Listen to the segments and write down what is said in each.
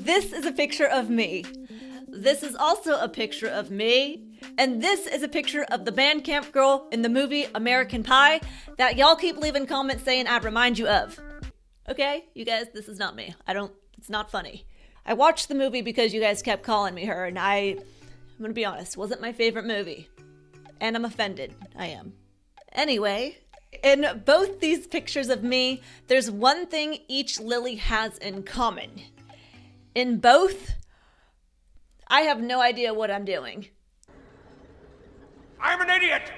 This is a picture of me. This is also a picture of me. And this is a picture of the band camp girl in the movie American Pie that y'all keep leaving comments saying I remind you of. Okay, you guys, this is not me. It's not funny. I watched the movie because you guys kept calling me her, and I'm gonna be honest, wasn't my favorite movie. And I'm offended. I am. Anyway, in both these pictures of me, there's one thing each Lillie has in common. In both, I have no idea what I'm doing. I'm an idiot!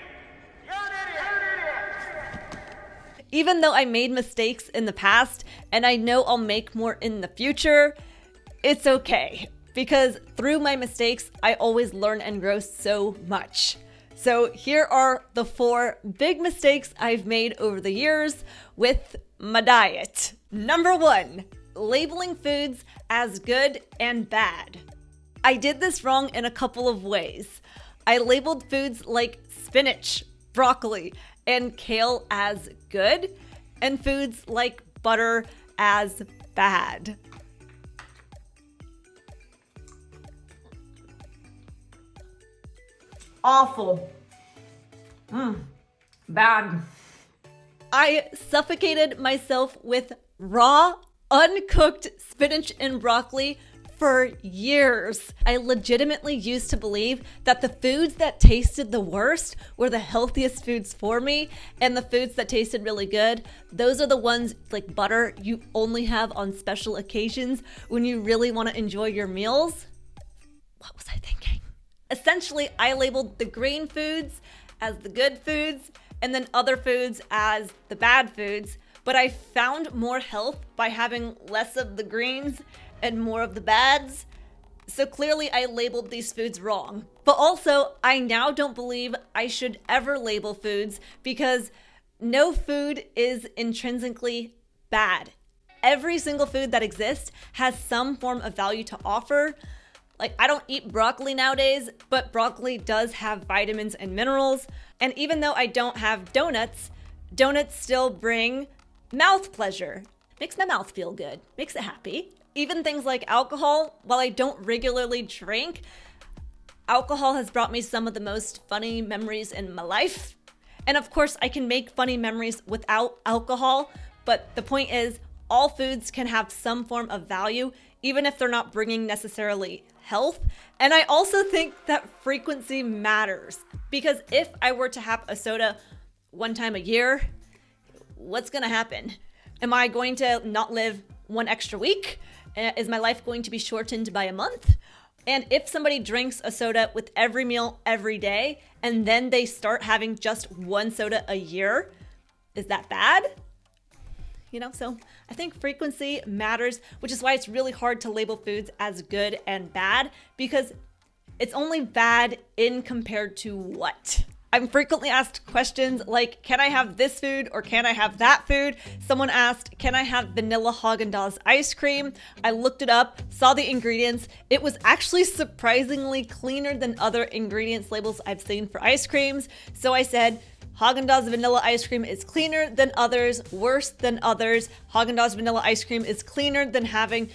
You're an idiot! Even though I made mistakes in the past, and I know I'll make more in the future, it's okay. Because through my mistakes, I always learn and grow so much. So here are the 4 big mistakes I've made over the years with my diet. Number 1, labeling foods as good and bad. I did this wrong in a couple of ways. I labeled foods like spinach, broccoli, and kale as good, and foods like butter as bad. Awful. Bad. I suffocated myself with raw, uncooked spinach and broccoli for years. I legitimately used to believe that the foods that tasted the worst were the healthiest foods for me, and the foods that tasted really good, those are the ones like butter you only have on special occasions when you really want to enjoy your meals. What was I thinking? Essentially, I labeled the green foods as the good foods and then other foods as the bad foods, but I found more health by having less of the greens and more of the bads. So clearly I labeled these foods wrong. But also, I now don't believe I should ever label foods because no food is intrinsically bad. Every single food that exists has some form of value to offer. Like, I don't eat broccoli nowadays, but broccoli does have vitamins and minerals. And even though I don't have donuts, donuts still bring mouth pleasure. Makes my mouth feel good, makes it happy. Even things like alcohol, while I don't regularly drink, alcohol has brought me some of the most funny memories in my life. And of course, I can make funny memories without alcohol, but the point is, all foods can have some form of value, even if they're not bringing necessarily health. And I also think that frequency matters, because if I were to have a soda one time a year, what's gonna happen? Am I going to not live one extra week? Is my life going to be shortened by a month? And if somebody drinks a soda with every meal every day, and then they start having just one soda a year, is that bad? So I think frequency matters, which is why it's really hard to label foods as good and bad, because it's only bad in compared to what? I'm frequently asked questions like, can I have this food or can I have that food? Someone asked, can I have vanilla Haagen-Dazs ice cream? I looked it up, saw the ingredients. It was actually surprisingly cleaner than other ingredients labels I've seen for ice creams. So I said, Haagen-Dazs vanilla ice cream is cleaner than others, worse than others. Haagen-Dazs vanilla ice cream is cleaner than having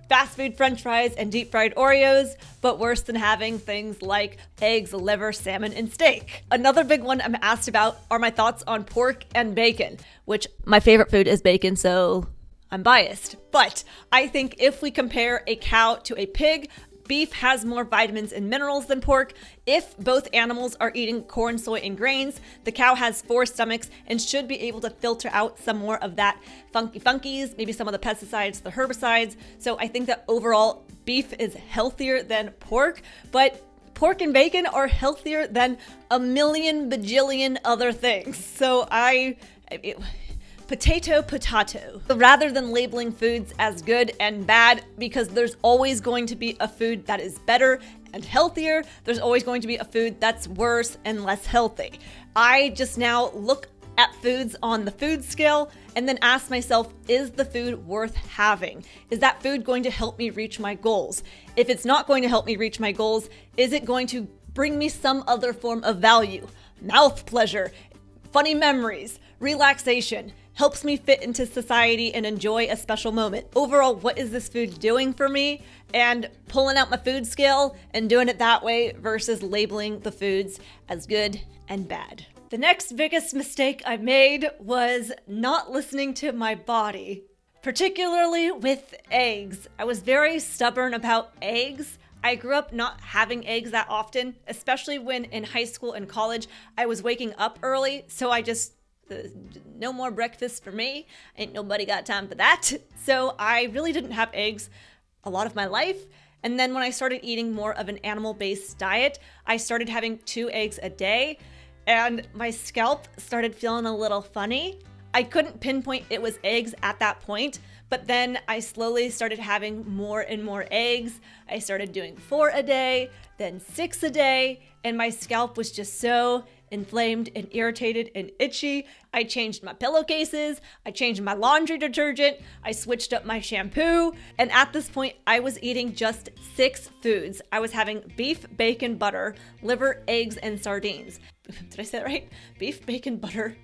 fast food french fries and deep fried Oreos, but worse than having things like eggs, liver, salmon, and steak. Another big one I'm asked about are my thoughts on pork and bacon, which my favorite food is bacon, so I'm biased. But I think if we compare a cow to a pig, beef has more vitamins and minerals than pork. If both animals are eating corn, soy, and grains, the cow has 4 stomachs and should be able to filter out some more of that funkies, maybe some of the pesticides, the herbicides. So I think that overall beef is healthier than pork, but pork and bacon are healthier than a million bajillion other things. So potato. Rather than labeling foods as good and bad, because there's always going to be a food that is better and healthier. There's always going to be a food that's worse and less healthy. I just now look at foods on the food scale and then ask myself, is the food worth having? Is that food going to help me reach my goals? If it's not going to help me reach my goals, is it going to bring me some other form of value? Mouth pleasure, funny memories, relaxation. helps me fit into society and enjoy a special moment. Overall, what is this food doing for me? And pulling out my food scale and doing it that way versus labeling the foods as good and bad. The next biggest mistake I made was not listening to my body, particularly with eggs. I was very stubborn about eggs. I grew up not having eggs that often, especially when in high school and college, I was waking up early. So I just, no more breakfast for me. Ain't nobody got time for that. So I really didn't have eggs a lot of my life. And then when I started eating more of an animal-based diet, I started having 2 eggs a day, and my scalp started feeling a little funny. I couldn't pinpoint it was eggs at that point, but then I slowly started having more and more eggs. I started doing 4 a day, then 6 a day, and my scalp was just so inflamed and irritated and itchy. I changed my pillowcases, I changed my laundry detergent, I switched up my shampoo, and at this point, I was eating just 6 foods. I was having beef, bacon, butter, liver, eggs, and sardines. Did I say that right? Beef, bacon, butter,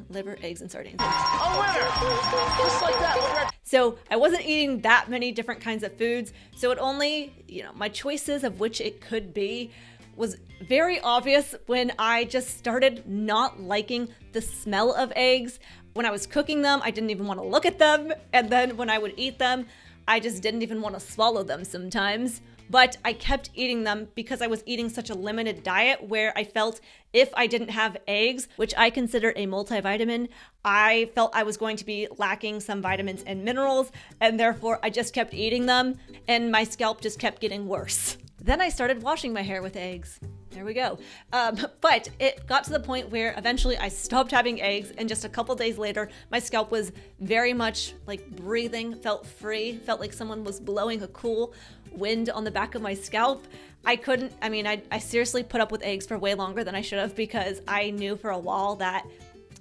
liver, eggs, and sardines. A winner! Just like that. So I wasn't eating that many different kinds of foods. So it only, my choices of which it could be was very obvious when I just started not liking the smell of eggs. When I was cooking them, I didn't even want to look at them. And then when I would eat them, I just didn't even want to swallow them sometimes. But I kept eating them because I was eating such a limited diet where I felt if I didn't have eggs, which I consider a multivitamin, I felt I was going to be lacking some vitamins and minerals, and therefore I just kept eating them and my scalp just kept getting worse. Then I started washing my hair with eggs. There we go. But it got to the point where eventually I stopped having eggs, and just a couple days later, my scalp was very much like breathing, felt free, felt like someone was blowing a cool wind on the back of my scalp. I seriously put up with eggs for way longer than I should have because I knew for a while that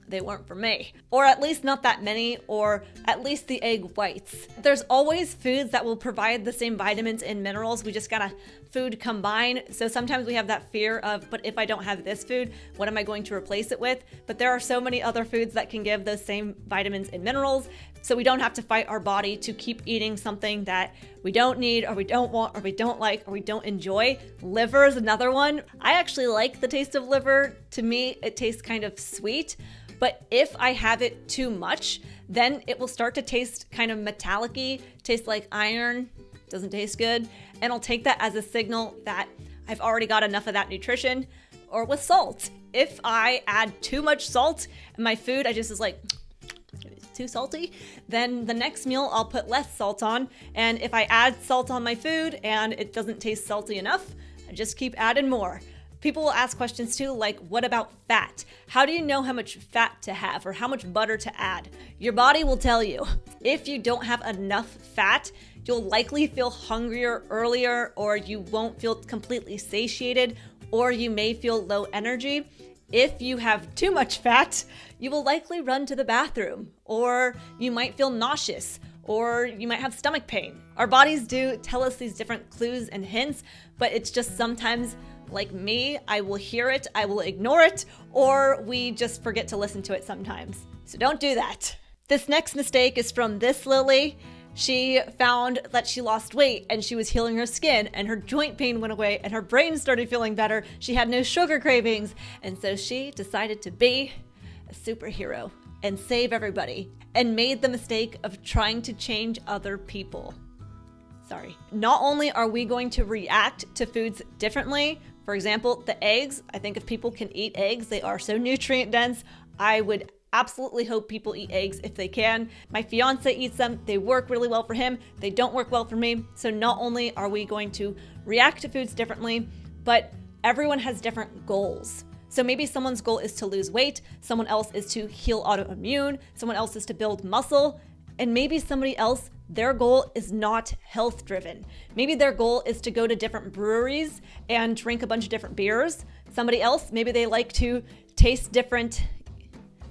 they weren't for me, or at least not that many, or at least the egg whites. There's always foods that will provide the same vitamins and minerals. We just gotta food combine. So sometimes we have that fear of, but if I don't have this food, what am I going to replace it with? But there are so many other foods that can give those same vitamins and minerals. So we don't have to fight our body to keep eating something that we don't need, or we don't want, or we don't like, or we don't enjoy. Liver is another one. I actually like the taste of liver. To me, it tastes kind of sweet. But if I have it too much, then it will start to taste kind of metallic-y, taste like iron, doesn't taste good. And I'll take that as a signal that I've already got enough of that nutrition. Or with salt. If I add too much salt in my food, I just is like, it's too salty, then the next meal I'll put less salt on. And if I add salt on my food and it doesn't taste salty enough, I just keep adding more. People will ask questions too, like, what about fat? How do you know how much fat to have or how much butter to add? Your body will tell you. If you don't have enough fat, you'll likely feel hungrier earlier, or you won't feel completely satiated, or you may feel low energy. If you have too much fat, you will likely run to the bathroom, or you might feel nauseous, or you might have stomach pain. Our bodies do tell us these different clues and hints, but it's just sometimes, like me, I will hear it, I will ignore it, or we just forget to listen to it sometimes. So don't do that. This next mistake is from this Lillie. She found that she lost weight and she was healing her skin and her joint pain went away and her brain started feeling better. She had no sugar cravings. And so she decided to be a superhero and save everybody and made the mistake of trying to change other people. Sorry. Not only are we going to react to foods differently, for example, the eggs, I think if people can eat eggs, they are so nutrient dense. I would absolutely hope people eat eggs if they can. My fiance eats them. They work really well for him. They don't work well for me. So not only are we going to react to foods differently, but everyone has different goals. So maybe someone's goal is to lose weight. Someone else is to heal autoimmune. Someone else is to build muscle. And maybe somebody else, their goal is not health driven. Maybe their goal is to go to different breweries and drink a bunch of different beers. Somebody else, maybe they like to taste different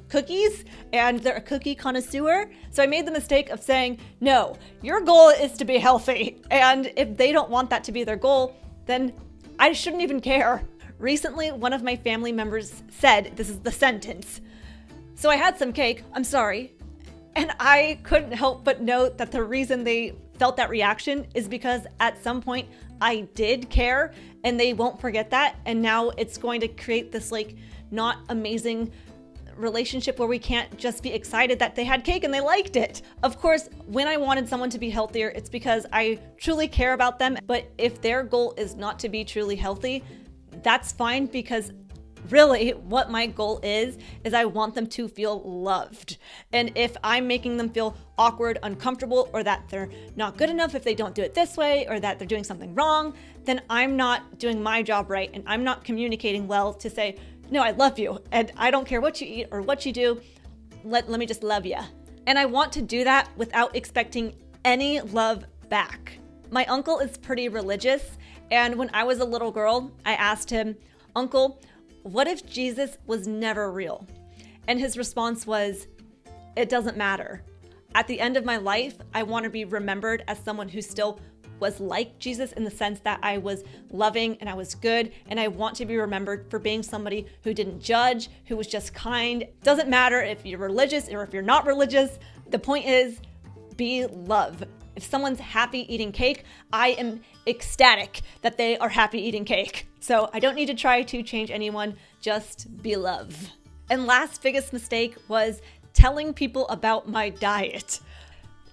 cookies and they're a cookie connoisseur. So I made the mistake of saying, no, your goal is to be healthy. And if they don't want that to be their goal, then I shouldn't even care. Recently, one of my family members said, this is the sentence, So I had some cake, I'm sorry. And I couldn't help but note that the reason they felt that reaction is because at some point I did care, and they won't forget that. And now it's going to create this like not amazing relationship where we can't just be excited that they had cake and they liked it. Of course, when I wanted someone to be healthier, it's because I truly care about them. But if their goal is not to be truly healthy, that's fine, because really what my goal is I want them to feel loved. And if I'm making them feel awkward, uncomfortable, or that they're not good enough if they don't do it this way, or that they're doing something wrong, then I'm not doing my job right, and I'm not communicating well to say, no, I love you, and I don't care what you eat or what you do, let me just love you. And I want to do that without expecting any love back. My uncle is pretty religious, and when I was a little girl, I asked him, Uncle, what if Jesus was never real? And his response was, it doesn't matter. At the end of my life, I want to be remembered as someone who still was like Jesus, in the sense that I was loving and I was good, and I want to be remembered for being somebody who didn't judge, who was just kind. Doesn't matter if you're religious or if you're not religious. The point is, be love. If someone's happy eating cake, I am ecstatic that they are happy eating cake. So I don't need to try to change anyone, just be love. And last biggest mistake was telling people about my diet.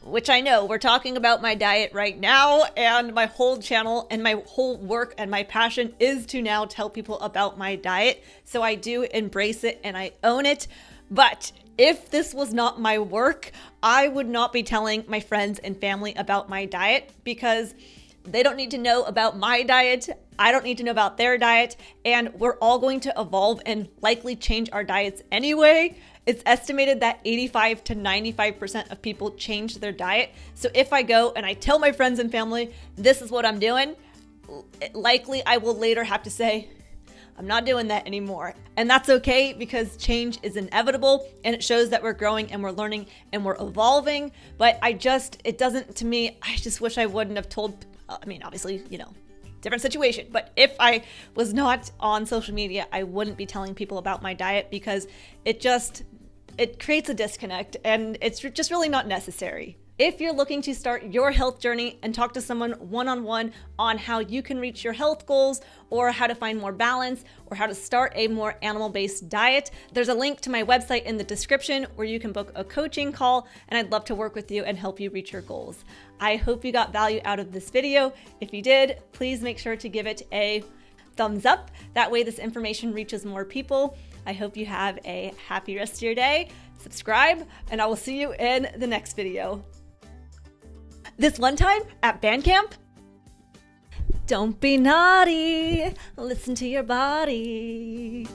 Which I know we're talking about my diet right now, and my whole channel and my whole work and my passion is to now tell people about my diet. So I do embrace it and I own it. But if this was not my work, I would not be telling my friends and family about my diet, because they don't need to know about my diet. I don't need to know about their diet. And we're all going to evolve and likely change our diets anyway. It's estimated that 85 to 95% of people change their diet. So if I go and I tell my friends and family, this is what I'm doing, likely I will later have to say, I'm not doing that anymore. And that's okay, because change is inevitable, and it shows that we're growing and we're learning and we're evolving. But it doesn't, to me, I just wish I wouldn't have told, obviously, different situation. But if I was not on social media, I wouldn't be telling people about my diet, because it creates a disconnect, and it's just really not necessary. If you're looking to start your health journey and talk to someone one-on-one on how you can reach your health goals, or how to find more balance, or how to start a more animal-based diet, there's a link to my website in the description where you can book a coaching call, and I'd love to work with you and help you reach your goals. I hope you got value out of this video. If you did, please make sure to give it a thumbs up. That way this information reaches more people. I hope you have a happy rest of your day. Subscribe, and I will see you in the next video. This one time at band camp, don't be naughty, listen to your body.